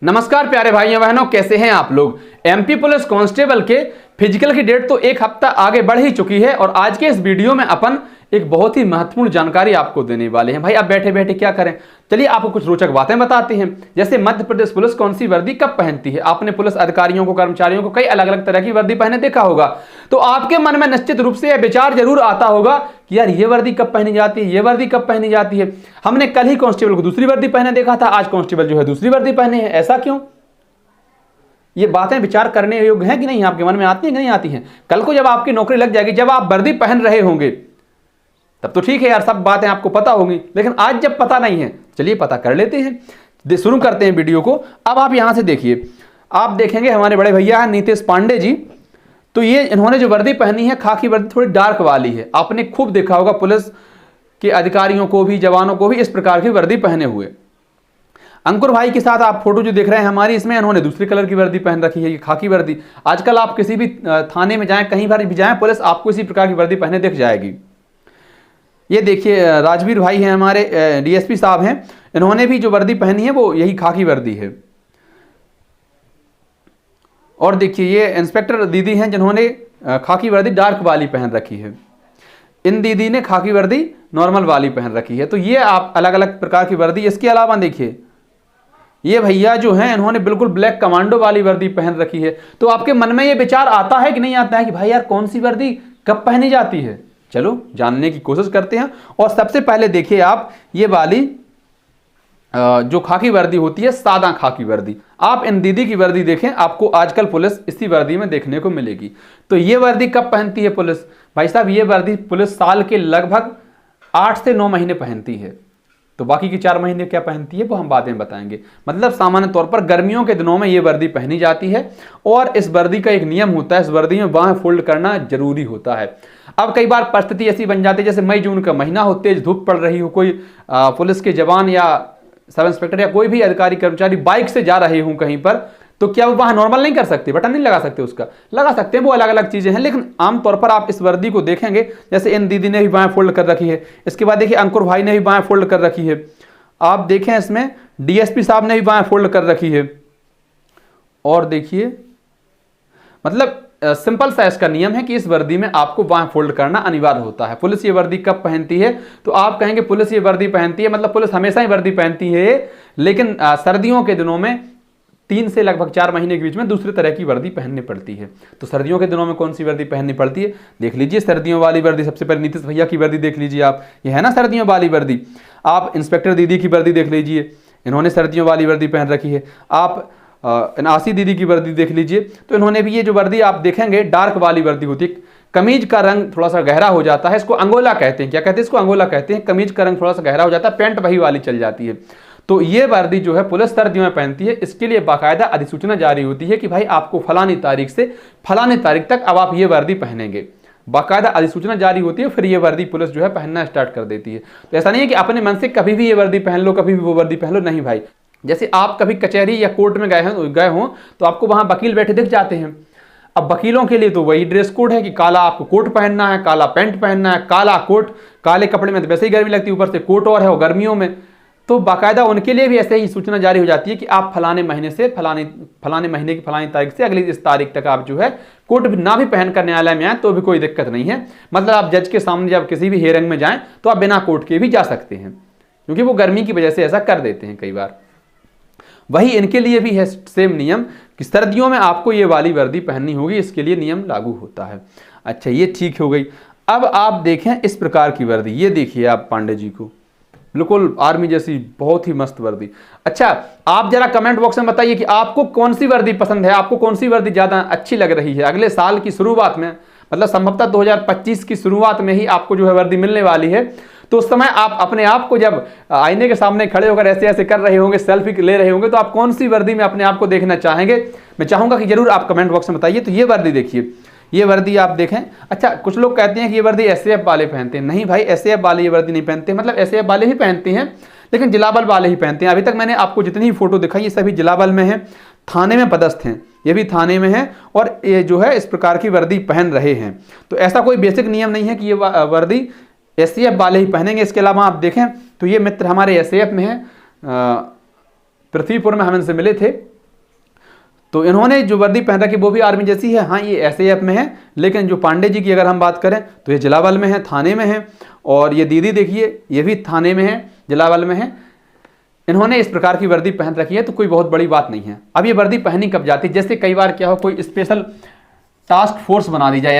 नमस्कार प्यारे भाइयों बहनों, कैसे हैं आप लोग। एमपी पुलिस कांस्टेबल के फिजिकल की डेट तो एक हफ्ता आगे बढ़ ही चुकी है और आज के इस वीडियो में अपन एक बहुत ही महत्वपूर्ण जानकारी आपको देने वाले हैं। भाई आप बैठे बैठे क्या करें, चलिए आपको कुछ रोचक बातें बताते हैं। जैसे मध्य प्रदेश पुलिस कौन सी वर्दी कब पहनती है। आपने पुलिस अधिकारियों को, कर्मचारियों को कई अलग अलग तरह की वर्दी पहने देखा होगा, तो आपके मन में निश्चित रूप से यह विचार जरूर आता होगा कि यार ये वर्दी कब पहनी जाती है, ये वर्दी कब पहनी जाती है। हमने कल ही कांस्टेबल को दूसरी वर्दी पहने देखा था, आज कांस्टेबल जो है दूसरी वर्दी पहने हैं, ऐसा क्यों। ये बातें विचार करने योग्य हैं कि नहीं, आपके मन में आती हैं कि नहीं आती हैं। कल को जब आपकी नौकरी लग जाएगी, जब आप वर्दी पहन रहे होंगे, तब तो ठीक है यार, सब बातें आपको पता होंगी, लेकिन आज जब पता नहीं है, चलिए पता कर लेते हैं। शुरू करते हैं वीडियो को। अब आप यहां से देखिए, आप देखेंगे हमारे बड़े भैया हैं नीतीश पांडे जी, तो ये इन्होंने जो वर्दी पहनी है, खाकी वर्दी थोड़ी डार्क वाली है। आपने खूब देखा होगा पुलिस के अधिकारियों को भी, जवानों को भी इस प्रकार की वर्दी पहने हुए। अंकुर भाई के साथ आप फोटो जो देख रहे हैं हमारी, इसमें इन्होंने दूसरी कलर की वर्दी पहन रखी है, ये खाकी वर्दी। आजकल आप किसी भी थाने में जाएं, कहीं बार भी जाएं, पुलिस आपको इसी प्रकार की वर्दी पहने दिख जाएगी। ये देखिए राजवीर भाई हैं हमारे, डीएसपी साहब हैं, इन्होंने भी जो वर्दी पहनी है वो यही खाकी वर्दी है। और देखिए ये इंस्पेक्टर दीदी हैं जिन्होंने खाकी वर्दी डार्क वाली पहन रखी है। इन दीदी ने खाकी वर्दी नॉर्मल वाली पहन रखी है। तो ये आप अलग अलग प्रकार की वर्दी। इसके अलावा देखिए ये भैया जो हैं, इन्होंने बिल्कुल ब्लैक कमांडो वाली वर्दी पहन रखी है। तो आपके मन में ये विचार आता है कि नहीं आता है कि भाई यार कौन सी वर्दी कब पहनी जाती है। चलो जानने की कोशिश करते हैं। और सबसे पहले देखिए आप ये वाली जो खाकी वर्दी होती है, सादा खाकी वर्दी। आप इन दीदी की वर्दी देखें, आपको आजकल पुलिस इसी वर्दी में देखने को मिलेगी। तो ये वर्दी कब पहनती है पुलिस। भाई साहब ये वर्दी पुलिस साल के लगभग 8 से 9 महीने पहनती है। तो बाकी की 4 महीने क्या पहनती है वो हम बाद में बताएंगे। मतलब सामान्य तौर पर गर्मियों के दिनों में ये वर्दी पहनी जाती है। और इस वर्दी का एक नियम होता है, इस वर्दी में बाहें फोल्ड करना जरूरी होता है। अब कई बार परिस्थिति ऐसी बन जाती है, जैसे मई जून का महीना हो, तेज धूप पड़ रही हो, कोई पुलिस के जवान या सब इंस्पेक्टर या कोई भी अधिकारी कर्मचारी बाइक से जा रहे हों कहीं पर, तो क्या वो वहां नॉर्मल नहीं कर सकते, बटन नहीं लगा सकते, उसका लगा सकते हैं, वो अलग अलग चीजें हैं। लेकिन आमतौर पर आप इस वर्दी को देखेंगे, जैसे इन दीदी ने भी बाएं फोल्ड कर रखी है। इसके बाद देखिए अंकुर भाई ने भी बाएं फोल्ड कर रखी है। आप देखें इसमें डीएसपी साहब ने भी बाएं फोल्ड कर रखी है। और देखिए मतलब सिंपल सा इसका नियम है कि इस वर्दी में आपको बाएं फोल्ड करना अनिवार्य होता है। पुलिस ये वर्दी कब पहनती है, तो आप कहेंगे पुलिस ये वर्दी पहनती है, मतलब पुलिस हमेशा ही वर्दी पहनती है, लेकिन सर्दियों के दिनों में 3 से लगभग 4 महीने के बीच में दूसरे तरह की वर्दी पहननी पड़ती है। तो सर्दियों के दिनों में कौन सी वर्दी पहननी पड़ती है, देख लीजिए सर्दियों वाली वर्दी। सबसे पहले नीतीश भैया की वर्दी देख लीजिए आप, ये है ना सर्दियों वाली वर्दी। आप इंस्पेक्टर दीदी की वर्दी देख लीजिए, इन्होंने सर्दियों वाली वर्दी पहन रखी है। आप आशी दीदी की वर्दी देख लीजिए, तो इन्होंने भी ये जो वर्दी आप देखेंगे डार्क वाली वर्दी होती है। कमीज का रंग थोड़ा सा गहरा हो जाता है, इसको अंगोला कहते हैं। क्या कहते हैं इसको, अंगोला कहते हैं। कमीज का रंग थोड़ा सा गहरा हो जाता है, पैंट वही वाली चल जाती है। तो ये वर्दी जो है पुलिस सर्दियों में पहनती है। इसके लिए बाकायदा अधिसूचना जारी होती है कि भाई आपको फलानी तारीख से फलानी तारीख तक अब आप ये वर्दी पहनेंगे। बाकायदा अधिसूचना जारी होती है, फिर ये वर्दी पुलिस जो है पहनना स्टार्ट कर देती है। तो ऐसा नहीं है कि अपने मन से कभी भी ये वर्दी पहन लो, कभी भी वो वर्दी पहन लो, नहीं भाई। जैसे आप कभी कचहरी या कोर्ट में गए हों तो आपको वहां वकील बैठे दिख जाते हैं। अब वकीलों के लिए तो वही ड्रेस कोड है कि काला आपको कोट पहनना है, काला पैंट पहनना है, काला कोट। काले कपड़े में तो वैसे ही गर्मी लगती है, ऊपर से कोट और है वो गर्मियों में। तो बाकायदा उनके लिए भी ऐसे ही सूचना जारी हो जाती है कि आप फलाने महीने से फलाने महीने की फलानी तारीख से अगली इस तारीख तक आप जो है कोट ना भी पहन कर न्यायालय में आए तो भी कोई दिक्कत नहीं है। मतलब आप जज के सामने जब किसी भी हियरिंग में जाएं तो आप बिना कोट के भी जा सकते हैं, क्योंकि वो गर्मी की वजह से ऐसा कर देते हैं कई बार। वही इनके लिए भी है सेम नियम कि सर्दियों में आपको ये वाली वर्दी पहननी होगी, इसके लिए नियम लागू होता है। अच्छा ये ठीक हो गई। अब आप देखें इस प्रकार की वर्दी, ये देखिए आप पांडे जी को, बिल्कुल आर्मी जैसी बहुत ही मस्त वर्दी। अच्छा आप जरा कमेंट बॉक्स में बताइए कि आपको कौन सी वर्दी पसंद है, आपको कौन सी वर्दी ज्यादा अच्छी लग रही है। अगले साल की शुरुआत में, मतलब संभवतः 2025 की शुरुआत में ही आपको जो है वर्दी मिलने वाली है। तो उस समय आप अपने आप को जब आईने के सामने खड़े होकर ऐसे ऐसे कर रहे होंगे, सेल्फी ले रहे होंगे, तो आप कौन सी वर्दी में अपने आप को देखना चाहेंगे, मैं चाहूंगा कि जरूर आप कमेंट बॉक्स में बताइए। तो ये वर्दी देखिए, ये वर्दी आप देखें। अच्छा कुछ लोग कहते हैं कि ये वर्दी एसएएफ वाले पहनते हैं। नहीं भाई, एसएएफ वाले ये वर्दी नहीं पहनते, मतलब एसएएफ वाले ही पहनते हैं, लेकिन जिला बल वाले ही पहनते हैं। अभी तक मैंने आपको जितनी फोटो दिखाई ये सभी जिला बल में है, थाने में पदस्थ हैं, ये भी थाने में है और ये जो है इस प्रकार की वर्दी पहन रहे हैं। तो ऐसा कोई बेसिक नियम नहीं है कि ये वर्दी एसएएफ वाले ही पहनेंगे। इसके अलावा आप देखें तो ये मित्र हमारे एसएएफ में है, पृथ्वीपुर में हम इनसे मिले थे, तो इन्होंने जो वर्दी पहन रखी वो भी आर्मी जैसी है। हाँ, ये एसएएफ में है, लेकिन जो पांडे जी की अगर हम बात करें तो ये जिलावल में है, थाने में है। और ये दीदी देखिए, ये भी थाने में है, जिलावल में है। इन्होंने इस प्रकार की वर्दी पहन रखी है, तो कोई बहुत बड़ी बात नहीं है। अब ये वर्दी पहनी कब जाती है, जैसे कई बार क्या हो, कोई स्पेशल टास्क फोर्स बना दी जाए,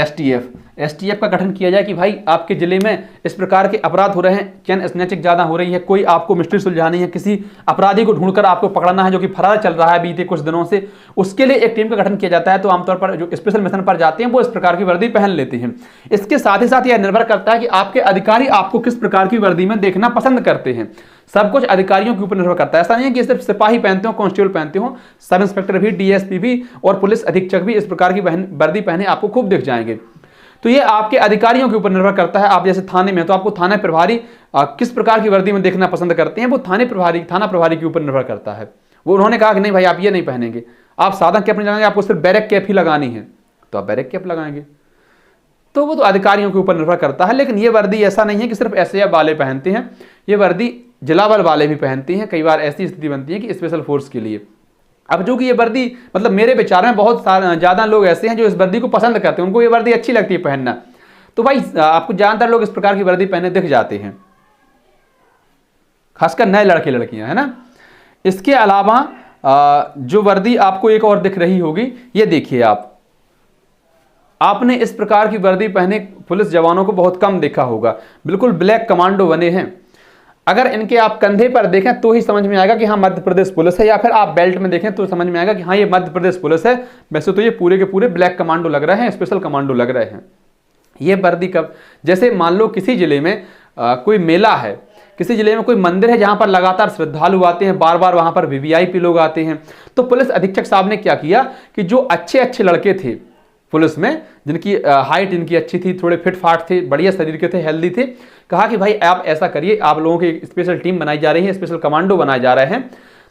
एसटीएफ का गठन किया जाए कि भाई आपके जिले में इस प्रकार के अपराध हो रहे हैं, चैन स्नैचिंग ज़्यादा हो रही है, कोई आपको मिस्ट्री सुलझानी है, किसी अपराधी को ढूंढकर आपको पकड़ना है जो कि फरार चल रहा है बीते कुछ दिनों से, उसके लिए एक टीम का गठन किया जाता है। तो आमतौर पर जो स्पेशल मिशन पर जाते हैं वो इस प्रकार की वर्दी पहन लेते हैं। इसके साथ ही साथ यह निर्भर करता है कि आपके अधिकारी आपको किस प्रकार की वर्दी में देखना पसंद करते हैं। सब कुछ अधिकारियों के ऊपर निर्भर करता है। ऐसा नहीं है कि सिर्फ सिपाही पहनते हो, कांस्टेबल पहनते हो, सब इंस्पेक्टर भी, डीएसपी भी और पुलिस अधीक्षक भी इस प्रकार की वर्दी पहने आपको खूब दिख जाएंगे। तो ये आपके अधिकारियों के ऊपर निर्भर करता है। आप जैसे थाने में, तो आपको थाना प्रभारी किस प्रकार की वर्दी में देखना पसंद करते हैं, वो थाना प्रभारी के ऊपर निर्भर करता है। वो उन्होंने कहा कि नहीं भाई आप ये नहीं पहनेंगे, आप सादा कैप नहीं लगाएंगे, आपको सिर्फ बैरक कैप ही लगानी है, तो आप बैरक कैप लगाएंगे। तो वो तो अधिकारियों के ऊपर निर्भर करता है। लेकिन ये वर्दी ऐसा नहीं है कि सिर्फ एसएएफ वाले पहनते हैं, ये वर्दी जिलावल वाले भी पहनते हैं। कई बार ऐसी स्थिति बनती है कि स्पेशल फोर्स के लिए, अब जो कि ये वर्दी, मतलब मेरे विचार में बहुत ज़्यादा लोग ऐसे हैं जो इस वर्दी को पसंद करते हैं, उनको ये वर्दी अच्छी लगती है पहनना। तो भाई आपको ज़्यादातर लोग इस प्रकार की वर्दी पहने दिख जाते हैं, खासकर नए लड़के लड़कियां, है ना। इसके अलावा जो वर्दी आपको एक और दिख रही होगी, ये देखिए आपने इस प्रकार की वर्दी पहने पुलिस जवानों को बहुत कम देखा होगा, बिल्कुल ब्लैक कमांडो बने हैं। अगर इनके आप कंधे पर देखें तो ही समझ में आएगा कि हाँ मध्य प्रदेश पुलिस है, या फिर आप बेल्ट में देखें तो समझ में आएगा कि हाँ ये मध्य प्रदेश पुलिस है। वैसे तो ये पूरे के पूरे ब्लैक कमांडो लग रहे हैं, स्पेशल कमांडो लग रहे हैं। ये वर्दी कब, जैसे मान लो किसी जिले में कोई मेला है, किसी जिले में कोई मंदिर है जहां पर लगातार श्रद्धालु आते हैं, बार बार वहां पर वीवीआईपी लोग आते हैं, तो पुलिस अधीक्षक साहब ने क्या किया कि जो अच्छे अच्छे लड़के थे पुलिस में, जिनकी हाइट इनकी अच्छी थी, थोड़े फिट फाट थे, बढ़िया शरीर के थे, हेल्दी थे, कहा कि भाई आप ऐसा करिए, आप लोगों की स्पेशल टीम बनाई जा रही है, स्पेशल कमांडो बनाए जा रहे हैं,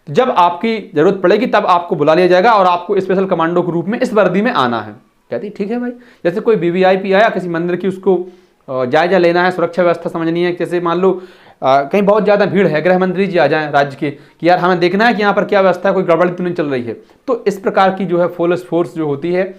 जब आपकी जरूरत पड़ेगी तब आपको बुला लिया जाएगा और आपको स्पेशल कमांडो के रूप में इस वर्दी में आना है। कहती ठीक है भाई। जैसे कोई वीवीआईपी आया किसी मंदिर की, उसको जायजा लेना है, सुरक्षा व्यवस्था समझनी है, जैसे मान लो कहीं बहुत ज़्यादा भीड़ है, गृह मंत्री जी आ जाएं राज्य के कि यार हमें देखना है कि यहाँ पर क्या व्यवस्था है, कोई गड़बड़ी तो नहीं चल रही है, तो इस प्रकार की जो है पुलिस फोर्स जो होती है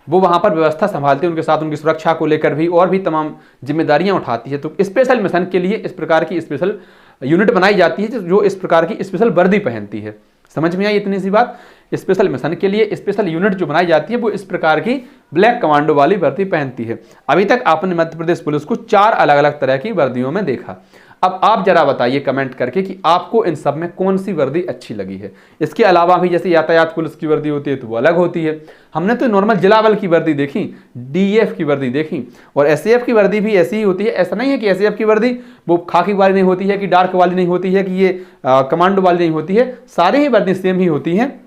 वो वहाँ पर व्यवस्था संभालती है, उनके साथ उनकी सुरक्षा को लेकर भी और भी तमाम जिम्मेदारियां उठाती है। तो स्पेशल मिशन के लिए इस प्रकार की स्पेशल यूनिट बनाई जाती है जो इस प्रकार की स्पेशल वर्दी पहनती है। समझ में आई इतनी सी बात। स्पेशल मिशन के लिए स्पेशल यूनिट जो बनाई जाती है वो इस प्रकार की ब्लैक कमांडो वाली वर्दी पहनती है। अभी तक आपने मध्य प्रदेश पुलिस को 4 अलग अलग तरह की वर्दियों में देखा। अब आप जरा बताइए कमेंट करके कि आपको इन सब में कौन सी वर्दी अच्छी लगी है। इसके अलावा भी जैसे यातायात पुलिस की वर्दी होती है तो वो अलग होती है। हमने तो नॉर्मल जिलावल की वर्दी देखी, डीएफ की वर्दी देखी, और एसएएफ की वर्दी भी ऐसी ही होती है। ऐसा नहीं है कि एसएएफ की वर्दी वो खाकी वाली नहीं होती है, कि डार्क वाली नहीं होती है, कि ये कमांडो वाली नहीं होती है। सारी ही वर्दी सेम ही होती हैं,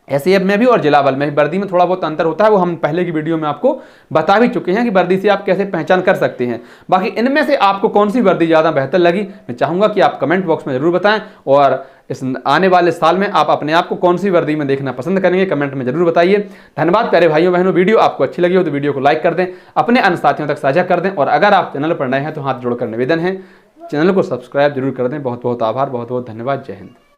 एसएएफ में भी और जिलावल में भी। वर्दी में थोड़ा बहुत अंतर होता है, वो हम पहले की वीडियो में आपको बता भी चुके हैं कि वर्दी से आप कैसे पहचान कर सकते हैं। बाकी इनमें से आपको कौन सी वर्दी ज़्यादा बेहतर लगी, मैं चाहूँगा कि आप कमेंट बॉक्स में ज़रूर बताएं, और इस आने वाले साल में आप अपने आप को कौन सी वर्दी में देखना पसंद करेंगे, कमेंट में जरूर बताइए। धन्यवाद प्यारे भाइयों बहनों। वीडियो आपको अच्छी लगी हो तो वीडियो को लाइक कर दें, अपने अन्य साथियों तक साझा कर दें, और अगर आप चैनल पर नए हैं तो हाथ जोड़कर निवेदन है, चैनल को सब्सक्राइब जरूर कर दें। बहुत बहुत आभार, बहुत बहुत धन्यवाद। जय हिंद।